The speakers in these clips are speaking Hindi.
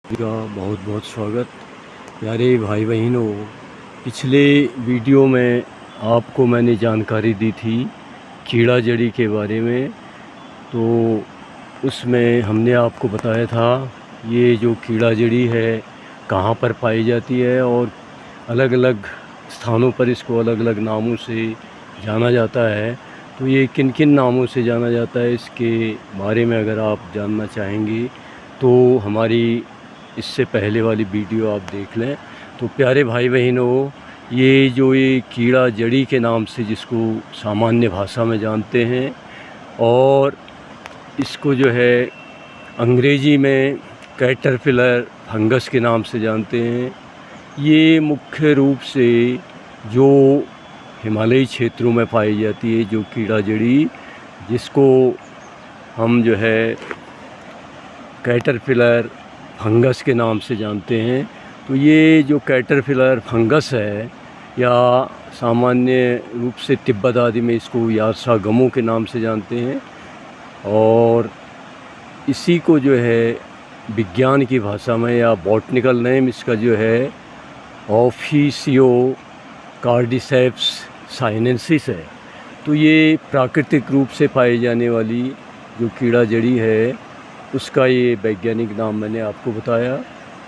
का बहुत बहुत स्वागत। प्यारे भाई बहनों, पिछले वीडियो में आपको मैंने जानकारी दी थी कीड़ा जड़ी के बारे में। तो उसमें हमने आपको बताया था ये जो कीड़ा जड़ी है कहाँ पर पाई जाती है और अलग अलग स्थानों पर इसको अलग अलग नामों से जाना जाता है। तो ये किन किन नामों से जाना जाता है इसके बारे में अगर आप जानना चाहेंगे तो हमारी इससे पहले वाली वीडियो आप देख लें। तो प्यारे भाई बहनों, ये कीड़ा जड़ी के नाम से जिसको सामान्य भाषा में जानते हैं और इसको जो है अंग्रेजी में कैटरपिलर फंगस के नाम से जानते हैं। ये मुख्य रूप से जो हिमालयी क्षेत्रों में पाई जाती है जो कीड़ा जड़ी, जिसको हम जो है कैटरपिलर फंगस के नाम से जानते हैं। तो ये जो कैटरपिलर फंगस है या सामान्य रूप से तिब्बत आदि में इसको यार्सा गमो के नाम से जानते हैं और इसी को जो है विज्ञान की भाषा में या बॉटनिकल नेम इसका जो है ऑफिसियो कार्डिसेप्स साइनेंसिस है। तो ये प्राकृतिक रूप से पाई जाने वाली जो कीड़ा जड़ी है उसका ये वैज्ञानिक नाम मैंने आपको बताया।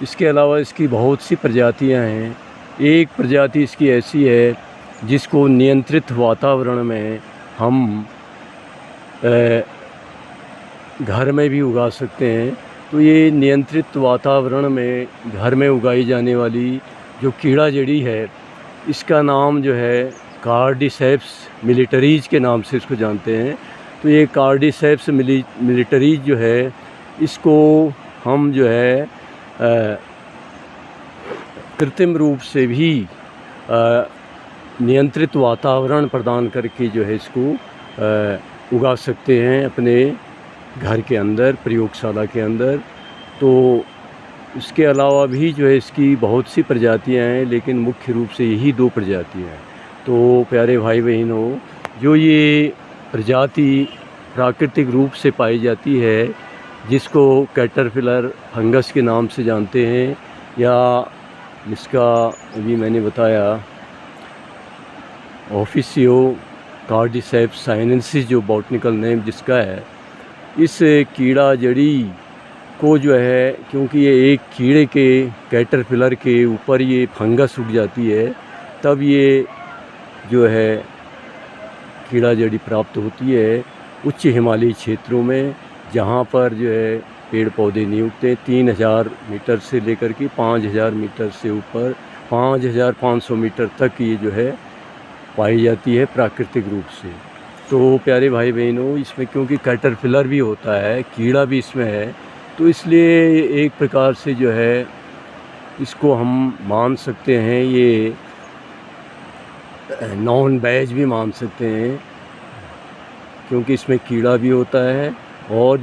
इसके अलावा इसकी बहुत सी प्रजातियां हैं। एक प्रजाति इसकी ऐसी है जिसको नियंत्रित वातावरण में हम घर में भी उगा सकते हैं। तो ये नियंत्रित वातावरण में घर में उगाई जाने वाली जो कीड़ा जड़ी है इसका नाम जो है कार्डिसेप्स मिलिटरीज के नाम से इसको जानते हैं। तो ये कार्डिसेप्स मिलिटरीज जो है इसको हम जो है कृत्रिम रूप से भी नियंत्रित वातावरण प्रदान करके जो है इसको उगा सकते हैं अपने घर के अंदर, प्रयोगशाला के अंदर। तो इसके अलावा भी जो है इसकी बहुत सी प्रजातियां हैं, लेकिन मुख्य रूप से यही दो प्रजातियां हैं। तो प्यारे भाई बहनों, जो ये प्रजाति प्राकृतिक रूप से पाई जाती है जिसको कैटरपिलर फंगस के नाम से जानते हैं या जिसका अभी मैंने बताया ऑफिसियो कार्डिसेप्स साइनेंसिस जो बॉटनिकल नेम जिसका है, इस कीड़ा जड़ी को जो है क्योंकि ये एक कीड़े के कैटरपिलर के ऊपर ये फंगस उग जाती है तब ये जो है कीड़ा जड़ी प्राप्त होती है उच्च हिमालयी क्षेत्रों में, जहाँ पर जो है पेड़ पौधे नहीं उगते। 3000 मीटर से लेकर के 5000 मीटर से ऊपर 5500 मीटर तक ये जो है पाई जाती है प्राकृतिक रूप से। तो प्यारे भाई बहनों, इसमें क्योंकि कैटरपिलर भी होता है, कीड़ा भी इसमें है, तो इसलिए एक प्रकार से जो है इसको हम मान सकते हैं, ये नॉन वेज भी मान सकते हैं क्योंकि इसमें कीड़ा भी होता है और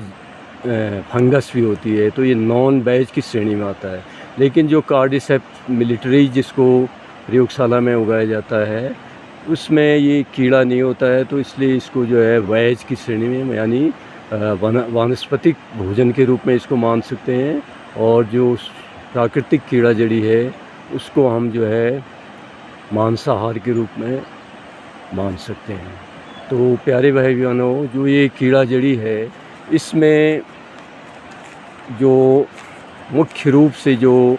फंगस भी होती है। तो ये नॉन वेज की श्रेणी में आता है। लेकिन जो कार्डिसेप्स मिलिटरी जिसको प्रयोगशाला में उगाया जाता है उसमें ये कीड़ा नहीं होता है, तो इसलिए इसको जो है वेज की श्रेणी में यानी वानस्पतिक भोजन के रूप में इसको मान सकते हैं। और जो प्राकृतिक कीड़ा जड़ी है उसको हम जो है मांसाहार के रूप में मान सकते हैं। तो प्यारे भाई बहनों, जो ये कीड़ा जड़ी है इसमें जो मुख्य रूप से जो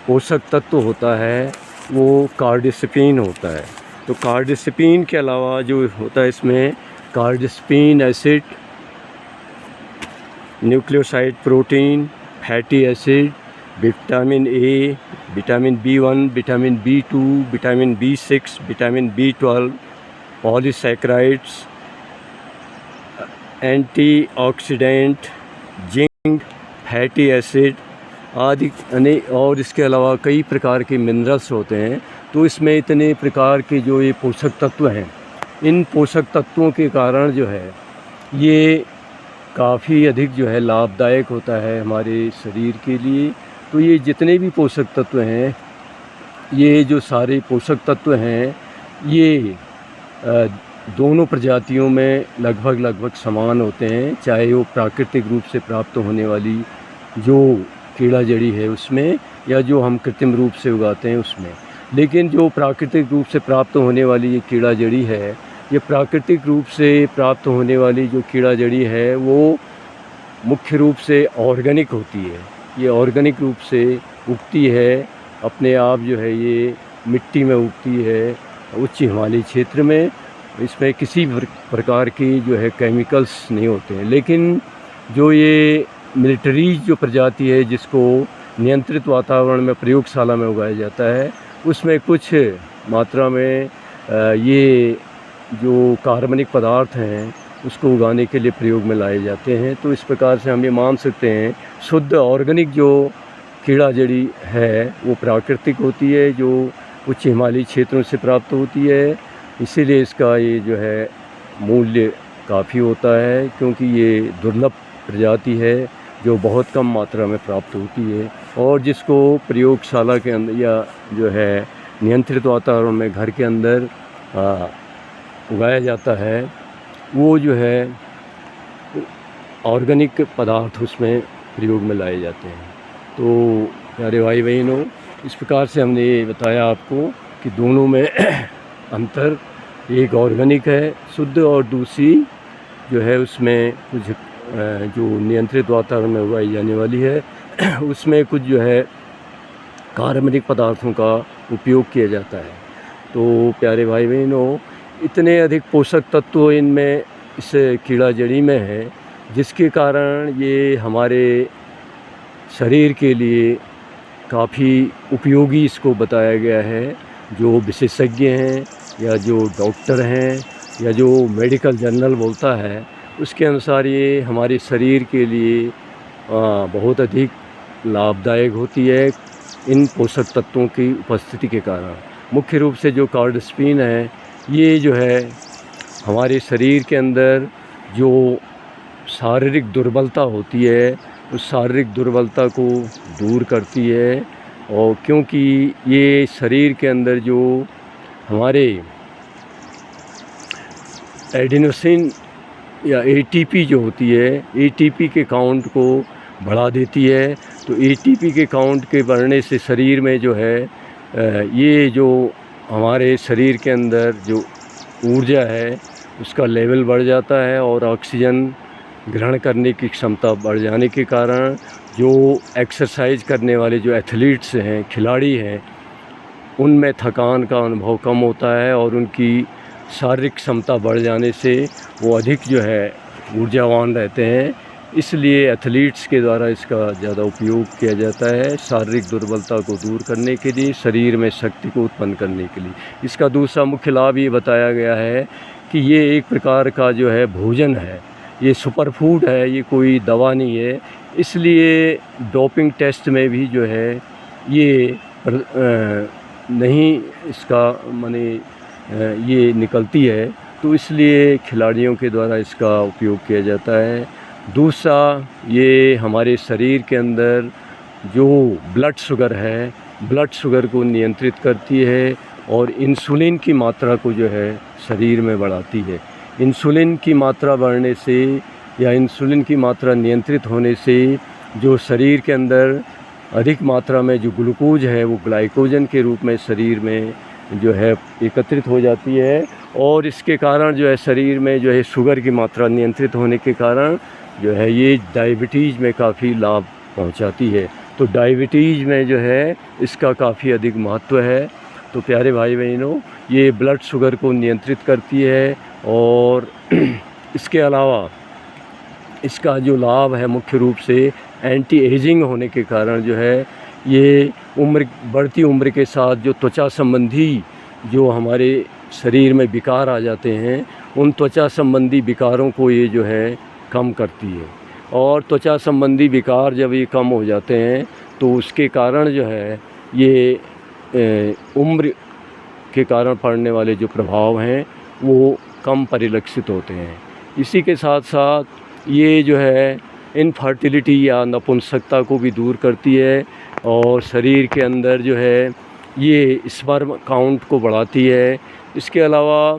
पोषक तत्व होता है वो कार्डिसपिन होता है। तो कार्डिसपिन के अलावा जो होता है इसमें cordycepin acid, nucleoside protein, fatty acid, vitamin A, vitamin B1, vitamin B2, vitamin B6, vitamin B12, polysaccharides, antioxidant, zinc, fatty acid आदि और इसके अलावा कई प्रकार के मिनरल्स होते हैं। तो इसमें इतने प्रकार के जो ये पोषक तत्व हैं, इन पोषक तत्वों के कारण जो है ये काफ़ी अधिक जो है लाभदायक होता है हमारे शरीर के लिए। तो ये जितने भी पोषक तत्व हैं, ये जो सारे पोषक तत्व हैं ये दोनों प्रजातियों में लगभग समान होते हैं, चाहे वो प्राकृतिक रूप से प्राप्त होने वाली जो कीड़ा जड़ी है उसमें, या जो हम कृत्रिम रूप से उगाते हैं उसमें। लेकिन जो प्राकृतिक रूप से प्राप्त होने वाली ये कीड़ा जड़ी है, ये प्राकृतिक रूप से प्राप्त होने वाली जो कीड़ा जड़ी है वो मुख्य रूप से ऑर्गेनिक होती है। ये ऑर्गेनिक रूप से उगती है, अपने आप जो है ये मिट्टी में उगती है, उच्च हिमालयी क्षेत्र में। इसमें किसी प्रकार की जो है केमिकल्स नहीं होते हैं। लेकिन जो ये मिलिटरी जो प्रजाति है जिसको नियंत्रित वातावरण में प्रयोगशाला में उगाया जाता है, उसमें कुछ मात्रा में ये जो कार्बनिक पदार्थ हैं उसको उगाने के लिए प्रयोग में लाए जाते हैं। तो इस प्रकार से हम ये मान सकते हैं शुद्ध ऑर्गेनिक जो कीड़ा जड़ी है वो प्राकृतिक होती है, जो उच्च हिमालयी क्षेत्रों से प्राप्त होती है। इसीलिए इसका ये जो है मूल्य काफ़ी होता है, क्योंकि ये दुर्लभ प्रजाति है जो बहुत कम मात्रा में प्राप्त होती है, और जिसको प्रयोगशाला के अंदर या जो है नियंत्रित वातावरण में घर के अंदर उगाया जाता है, वो जो है ऑर्गेनिक पदार्थ उसमें प्रयोग में लाए जाते हैं। तो प्यारे भाई बहनों, इस प्रकार से हमने ये बताया आपको कि दोनों में अंतर, एक ऑर्गेनिक है शुद्ध, और दूसरी जो है उसमें कुछ जो नियंत्रित वातावरण में उगाई जाने वाली है उसमें कुछ जो है कार्बनिक पदार्थों का उपयोग किया जाता है। तो प्यारे भाई बहनों, इतने अधिक पोषक तत्व इनमें इस कीड़ा जड़ी में है, जिसके कारण ये हमारे शरीर के लिए काफ़ी उपयोगी इसको बताया गया है। जो विशेषज्ञ हैं या जो डॉक्टर हैं या जो मेडिकल जर्नल बोलता है, उसके अनुसार ये हमारे शरीर के लिए बहुत अधिक लाभदायक होती है इन पोषक तत्वों की उपस्थिति के कारण। मुख्य रूप से जो कार्डस्पिन है, ये जो है हमारे शरीर के अंदर जो शारीरिक दुर्बलता होती है उस शारीरिक दुर्बलता को दूर करती है। और क्योंकि ये शरीर के अंदर जो हमारे एडिनोसिन या एटीपी जो होती है, एटीपी के काउंट को बढ़ा देती है। तो एटीपी के काउंट के बढ़ने से शरीर में जो है ये जो हमारे शरीर के अंदर जो ऊर्जा है उसका लेवल बढ़ जाता है, और ऑक्सीजन ग्रहण करने की क्षमता बढ़ जाने के कारण जो एक्सरसाइज करने वाले जो एथलीट्स हैं, खिलाड़ी हैं, उनमें थकान का अनुभव कम होता है, और उनकी शारीरिक क्षमता बढ़ जाने से वो अधिक जो है ऊर्जावान रहते हैं। इसलिए एथलीट्स के द्वारा इसका ज़्यादा उपयोग किया जाता है शारीरिक दुर्बलता को दूर करने के लिए, शरीर में शक्ति को उत्पन्न करने के लिए। इसका दूसरा मुख्य लाभ ये बताया गया है कि ये एक प्रकार का जो है भोजन है, ये सुपर फूड है, ये कोई दवा नहीं है। इसलिए डोपिंग टेस्ट में भी जो है ये नहीं इसका माने ये निकलती है, तो इसलिए खिलाड़ियों के द्वारा इसका उपयोग किया जाता है। दूसरा, ये हमारे शरीर के अंदर जो ब्लड शुगर है, ब्लड शुगर को नियंत्रित करती है, और इंसुलिन की मात्रा को जो है शरीर में बढ़ाती है। इंसुलिन की मात्रा बढ़ने से या इंसुलिन की मात्रा नियंत्रित होने से जो शरीर के अंदर अधिक मात्रा में जो ग्लूकोज है वो ग्लाइकोजन के रूप में शरीर में जो है एकत्रित हो जाती है, और इसके कारण जो है शरीर में जो है शुगर की मात्रा नियंत्रित होने के कारण जो है ये डायबिटीज़ में काफ़ी लाभ पहुंचाती है। तो डायबिटीज़ में जो है इसका काफ़ी अधिक महत्व है। तो प्यारे भाई बहनों, ये ब्लड शुगर को नियंत्रित करती है, और इसके अलावा इसका जो लाभ है मुख्य रूप से एंटी एजिंग होने के कारण जो है ये बढ़ती उम्र के साथ जो त्वचा संबंधी जो हमारे शरीर में विकार आ जाते हैं, उन त्वचा संबंधी विकारों को ये जो है कम करती है। और त्वचा संबंधी विकार जब ये कम हो जाते हैं तो उसके कारण जो है ये उम्र के कारण पड़ने वाले जो प्रभाव हैं वो कम परिलक्षित होते हैं। इसी के साथ साथ ये जो है इनफर्टिलिटी या नपुंसकता को भी दूर करती है, और शरीर के अंदर जो है ये स्पर्म काउंट को बढ़ाती है। इसके अलावा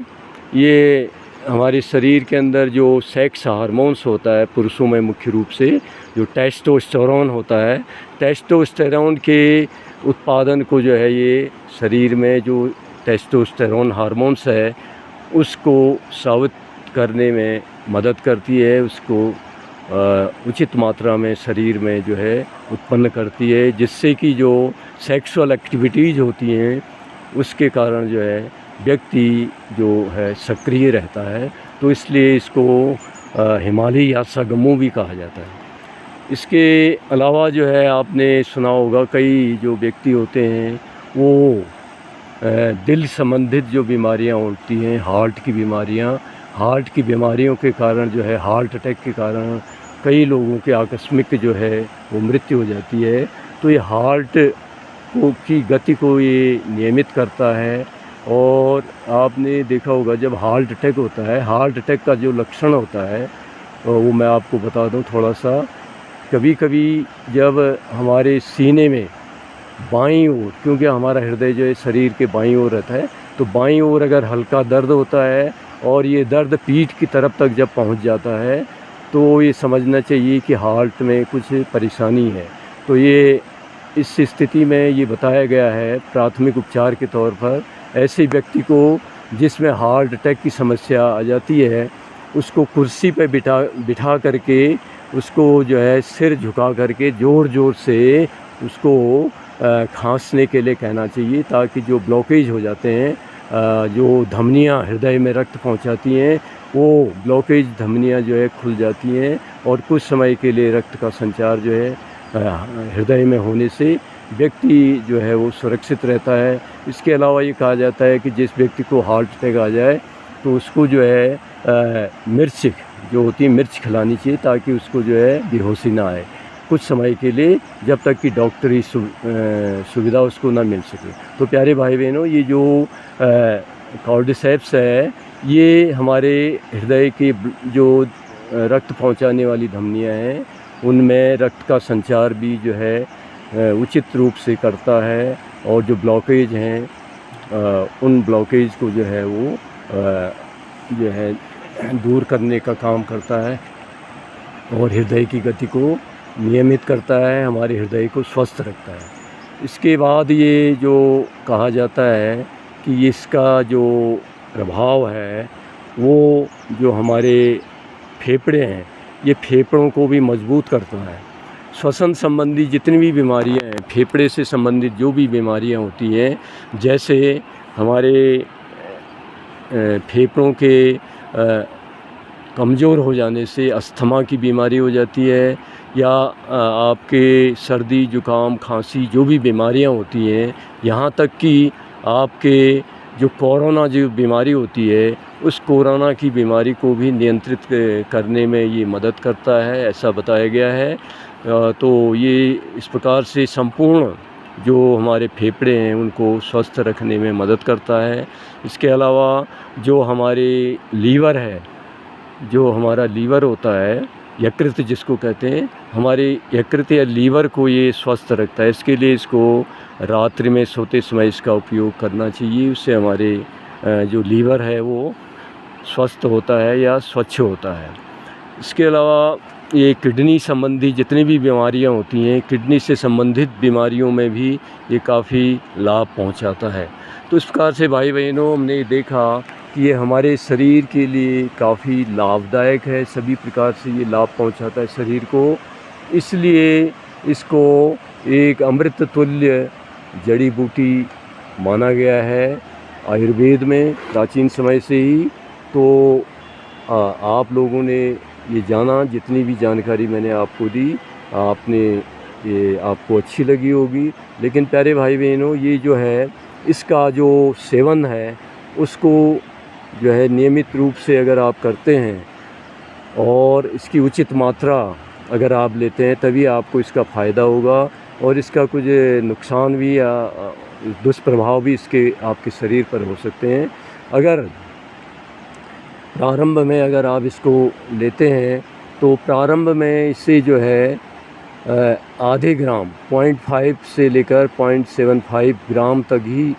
ये हमारे शरीर के अंदर जो सेक्स हार्मोन्स होता है पुरुषों में मुख्य रूप से जो टेस्टोस्टेरोन होता है, टेस्टोस्टेरोन के उत्पादन को जो है ये शरीर में जो टेस्टोस्टेरोन हार्मोन्स है उसको साबित करने में मदद करती है, उसको उचित मात्रा में शरीर में जो है उत्पन्न करती है, जिससे कि जो सेक्सुअल एक्टिविटीज़ होती हैं उसके कारण जो है व्यक्ति जो है सक्रिय रहता है। तो इसलिए इसको हिमालय यात्सागमो भी कहा जाता है। इसके अलावा जो है आपने सुना होगा कई जो व्यक्ति होते हैं वो दिल संबंधित जो बीमारियां होती हैं, हार्ट की बीमारियों के कारण जो है हार्ट अटैक के कारण कई लोगों के आकस्मिक जो है वो मृत्यु हो जाती है। तो ये हार्ट की गति को ये नियमित करता है। और आपने देखा होगा जब हार्ट अटैक होता है, हार्ट अटैक का जो लक्षण होता है वो मैं आपको बता दूं थोड़ा सा। कभी कभी जब हमारे सीने में बाईं ओर, क्योंकि हमारा हृदय जो है शरीर के बाईं ओर रहता है, तो बाईं ओर अगर हल्का दर्द होता है और ये दर्द पीठ की तरफ तक जब पहुंच जाता है तो ये समझना चाहिए कि हार्ट में कुछ परेशानी है। तो ये इस स्थिति में ये बताया गया है प्राथमिक उपचार के तौर पर ऐसे व्यक्ति को जिसमें हार्ट अटैक की समस्या आ जाती है उसको कुर्सी पे बिठा करके उसको जो है सिर झुका करके ज़ोर ज़ोर से उसको खांसने के लिए कहना चाहिए, ताकि जो ब्लॉकेज हो जाते हैं, जो धमनियां हृदय में रक्त पहुंचाती हैं, वो ब्लॉकेज धमनियां जो है खुल जाती हैं और कुछ समय के लिए रक्त का संचार जो है हृदय में होने से व्यक्ति जो है वो सुरक्षित रहता है। इसके अलावा ये कहा जाता है कि जिस व्यक्ति को हार्ट अटैक आ जाए तो उसको जो है मिर्च जो होती है मिर्च खिलानी चाहिए, ताकि उसको जो है बेहोशी ना आए कुछ समय के लिए, जब तक कि डॉक्टरी सुविधा उसको ना मिल सके। तो प्यारे भाई बहनों, ये जो कॉर्डिसेप्स है ये हमारे हृदय के जो रक्त पहुंचाने वाली धमनियां हैं उनमें रक्त का संचार भी जो है उचित रूप से करता है, और जो ब्लॉकेज हैं उन ब्लॉकेज को जो है वो जो है दूर करने का काम करता है और हृदय की गति को नियमित करता है, हमारे हृदय को स्वस्थ रखता है। इसके बाद ये जो कहा जाता है कि इसका जो प्रभाव है वो जो हमारे फेफड़े हैं ये फेफड़ों को भी मजबूत करता है। श्वसन संबंधी जितनी भी बीमारियां हैं, फेफड़े से संबंधित जो भी बीमारियां होती हैं, जैसे हमारे फेफड़ों के कमज़ोर हो जाने से अस्थमा की बीमारी हो जाती है, या आपके सर्दी जुकाम खांसी जो भी बीमारियां होती हैं, यहाँ तक कि आपके जो कोरोना जो बीमारी होती है उस कोरोना की बीमारी को भी नियंत्रित करने में ये मदद करता है, ऐसा बताया गया है। तो ये इस प्रकार से संपूर्ण जो हमारे फेफड़े हैं उनको स्वस्थ रखने में मदद करता है। इसके अलावा जो हमारे लीवर है, जो हमारा लीवर होता है, यकृत जिसको कहते हैं, हमारे यकृत या लीवर को ये स्वस्थ रखता है। इसके लिए इसको रात्रि में सोते समय इसका उपयोग करना चाहिए, उससे हमारे जो लीवर है वो स्वस्थ होता है या स्वच्छ होता है। इसके अलावा ये किडनी संबंधी जितनी भी बीमारियां होती हैं, किडनी से संबंधित बीमारियों में भी ये काफ़ी लाभ पहुंचाता है। तो इस प्रकार से भाई बहनों हमने देखा कि ये हमारे शरीर के लिए काफ़ी लाभदायक है, सभी प्रकार से ये लाभ पहुंचाता है शरीर को। इसलिए इसको एक अमृत तुल्य जड़ी बूटी माना गया है आयुर्वेद में प्राचीन समय से ही। तो आप लोगों ने ये जाना, जितनी भी जानकारी मैंने आपको दी ये आपको अच्छी लगी होगी। लेकिन प्यारे भाई बहनों, ये जो है इसका जो सेवन है उसको जो है नियमित रूप से अगर आप करते हैं और इसकी उचित मात्रा अगर आप लेते हैं तभी आपको इसका फ़ायदा होगा, और इसका कुछ नुकसान भी या दुष्प्रभाव भी इसके आपके शरीर पर हो सकते हैं। अगर प्रारंभ में अगर आप इसको लेते हैं तो प्रारंभ में इससे जो है आधे ग्राम 0.5 से लेकर 0.75 ग्राम तक ही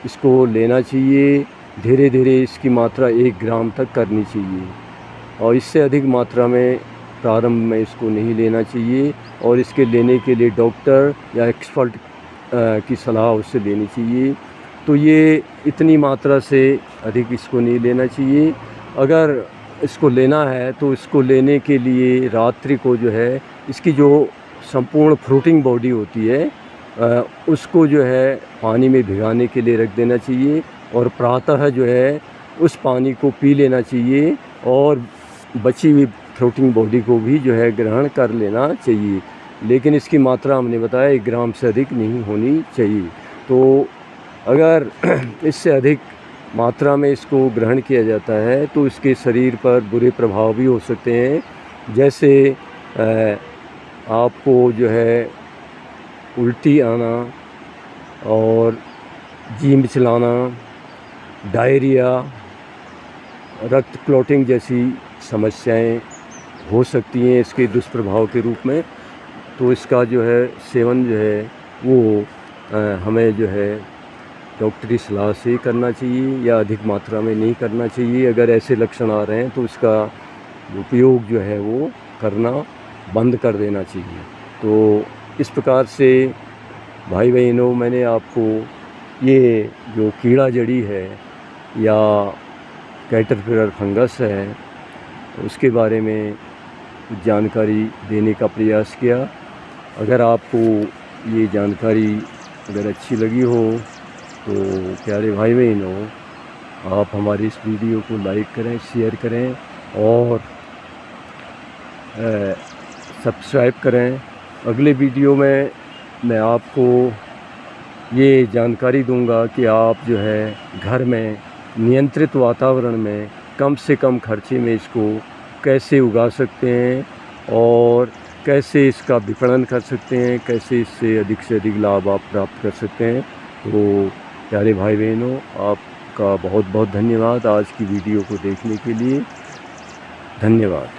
इसको लेना चाहिए। धीरे धीरे इसकी मात्रा 1 ग्राम तक करनी चाहिए और इससे अधिक मात्रा में प्रारंभ में इसको नहीं लेना चाहिए और इसके लेने के लिए डॉक्टर या एक्सपर्ट की सलाह उससे लेनी चाहिए। तो ये इतनी मात्रा से अधिक इसको नहीं लेना चाहिए। अगर इसको लेना है तो इसको लेने के लिए रात्रि को जो है इसकी जो संपूर्ण फ्रूटिंग बॉडी होती है उसको जो है पानी में भिगाने के लिए रख देना चाहिए और प्रातः जो है उस पानी को पी लेना चाहिए और बची हुई फ्रूटिंग बॉडी को भी जो है ग्रहण कर लेना चाहिए। लेकिन इसकी मात्रा हमने बताया 1 ग्राम से अधिक नहीं होनी चाहिए। तो अगर इससे अधिक मात्रा में इसको ग्रहण किया जाता है तो इसके शरीर पर बुरे प्रभाव भी हो सकते हैं, जैसे आपको जो है उल्टी आना और जी मिचलाना, डायरिया, रक्त क्लॉटिंग जैसी समस्याएं हो सकती हैं इसके दुष्प्रभाव के रूप में। तो इसका जो है सेवन जो है वो हमें जो है डॉक्टरी सलाह से करना चाहिए या अधिक मात्रा में नहीं करना चाहिए। अगर ऐसे लक्षण आ रहे हैं तो इसका उपयोग जो है वो करना बंद कर देना चाहिए। तो इस प्रकार से भाई बहनों, मैंने आपको ये जो कीड़ा जड़ी है या कैटरपिलर फंगस है उसके बारे में जानकारी देने का प्रयास किया। अगर आपको ये जानकारी अगर अच्छी लगी हो तो प्यारे भाई बहनों, आप हमारी इस वीडियो को लाइक करें, शेयर करें और सब्सक्राइब करें। अगले वीडियो में मैं आपको ये जानकारी दूंगा कि आप जो है घर में नियंत्रित वातावरण में कम से कम खर्चे में इसको कैसे उगा सकते हैं और कैसे इसका विपणन कर सकते हैं, कैसे इससे अधिक लाभ आप प्राप्त कर सकते हैं। तो प्यारे भाई बहनों, आपका बहुत बहुत धन्यवाद आज की वीडियो को देखने के लिए। धन्यवाद।